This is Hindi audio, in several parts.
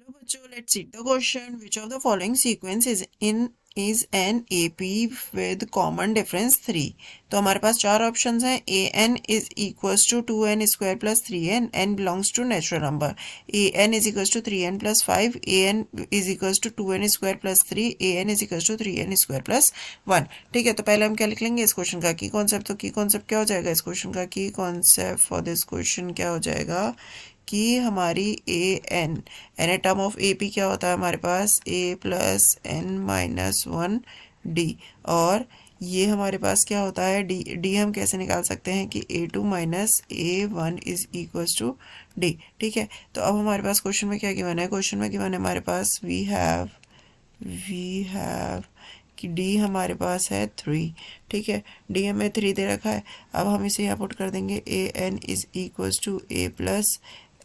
Hello, बच्चों. Let's see the question. Which of the following sequence is an AP with common difference 3? तो हमारे पास चार ऑप्शंस हैं. an is equals to 2n square plus 3n. n belongs to natural number. an is equals to 3n plus 5. an is equals to 2n square plus 3. an is equals to 3n square plus 1. ठीक है, तो पहले हम क्या लिख लेंगे इस क्वेश्चन का की कॉन्सेप्ट. तो की कॉन्सेप्ट क्या हो जाएगा इस क्वेश्चन का? की कॉन्सेप्ट फॉर दिस क्वेश्चन क्या हो जाएगा कि हमारी N N term of A P क्या होता है हमारे पास? A plus N minus one D. और ये हमारे पास क्या होता है? डी. डी हम कैसे निकाल सकते हैं कि A two minus A one is equals to D. ठीक है, तो अब हमारे पास क्वेश्चन में क्या गिवन है? क्वेश्चन में गिवन है हमारे पास वी हैव कि डी हमारे पास है 3. ठीक है, डी हमें 3 दे रखा है. अब हम इसे यहाँ पुट कर देंगे A N is equals to A plus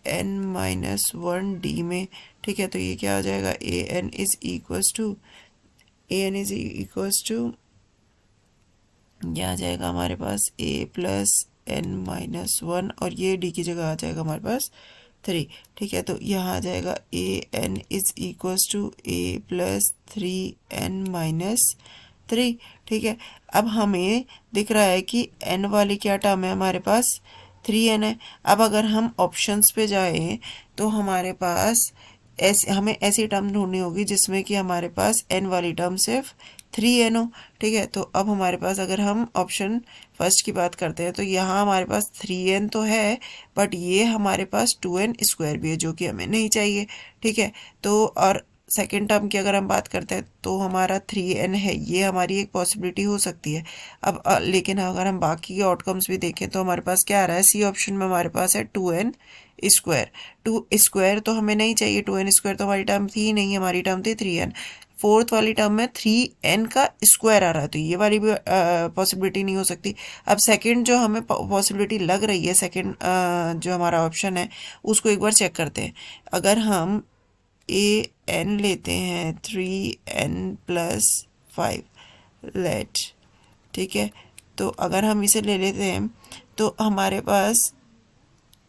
N minus one D में. ठीक है, तो ये क्या हो जाएगा? A N is equals to ये आ जाएगा हमारे पास A plus N minus one और ये डी की जगह आ जाएगा हमारे पास 3. ठीक है, तो यहाँ आ जाएगा A N is equals to A plus 3n minus 3. ठीक है, अब हमें दिख रहा है कि n वाली क्या टर्म है हमारे पास? 3n है. अब अगर हम ऑप्शंस पे जाएं तो हमारे पास हमें ऐसी टर्म ढूंढनी होगी जिसमें कि हमारे पास n वाली टर्म सिर्फ 3n हो. ठीक है, तो अब हमारे पास अगर हम ऑप्शन फर्स्ट की बात करते हैं तो यहाँ हमारे पास 3n तो है, बट ये हमारे पास 2n स्क्वायर भी है जो कि हमें नहीं चाहिए. ठीक है, तो और सेकेंड टर्म की अगर हम बात करते हैं तो हमारा 3n है, ये हमारी एक पॉसिबिलिटी हो सकती है. अब लेकिन अगर हम बाकी के आउटकम्स भी देखें तो हमारे पास क्या आ रहा है? सी ऑप्शन में हमारे पास है 2n स्क्वायर. 2 स्क्वायर तो हमें नहीं चाहिए. 2n स्क्वायर तो हमारी टर्म थी ही नहीं, हमारी टर्म थी 3n. फोर्थ वाली टर्म में 3n का स्क्वायर आ रहा है, तो ये वाली भी पॉसिबिलिटी नहीं हो सकती. अब सेकंड जो हमें पॉसिबिलिटी लग रही है, सेकंड जो हमारा ऑप्शन है उसको एक बार चेक करते हैं. अगर हम ए एन लेते हैं 3n प्लस 5 लेट. ठीक है, तो अगर हम इसे ले लेते हैं तो हमारे पास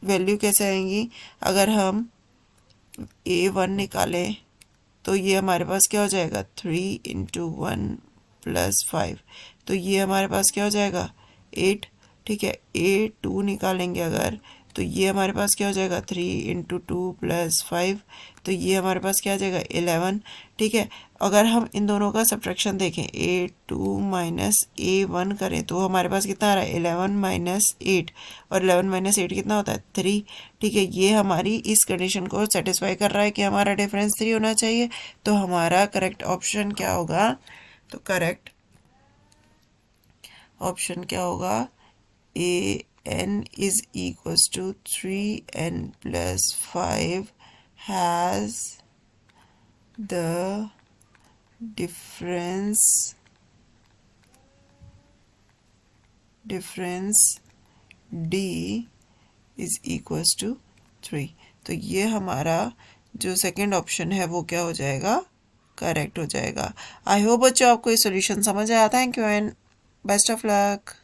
वैल्यू कैसे आएंगी? अगर हम a1 निकालें तो ये हमारे पास क्या हो जाएगा? 3 इंटू 1 प्लस 5, तो ये हमारे पास क्या हो जाएगा? 8. ठीक है, a2 निकालेंगे अगर तो ये हमारे पास क्या हो जाएगा? 3 इंटू 2 प्लस 5, तो ये हमारे पास क्या आ जाएगा? 11. ठीक है, अगर हम इन दोनों का सब्ट्रैक्शन देखें a2 माइनस a1 करें तो हमारे पास कितना आ रहा है? 11 माइनस 8, और 11 माइनस 8 कितना होता है? 3. ठीक है, ये हमारी इस कंडीशन को सेटिस्फाई कर रहा है कि हमारा डिफरेंस 3 होना चाहिए. तो हमारा करेक्ट ऑप्शन क्या होगा? तो करेक्ट ऑप्शन क्या होगा? ए n is equals to 3n plus 5 has the difference d is equals to 3. तो ये हमारा जो सेकेंड ऑप्शन है वो क्या हो जाएगा? करेक्ट हो जाएगा. आई होप बच्चों आपको ये सॉल्यूशन समझ आया. Thank you and best of luck.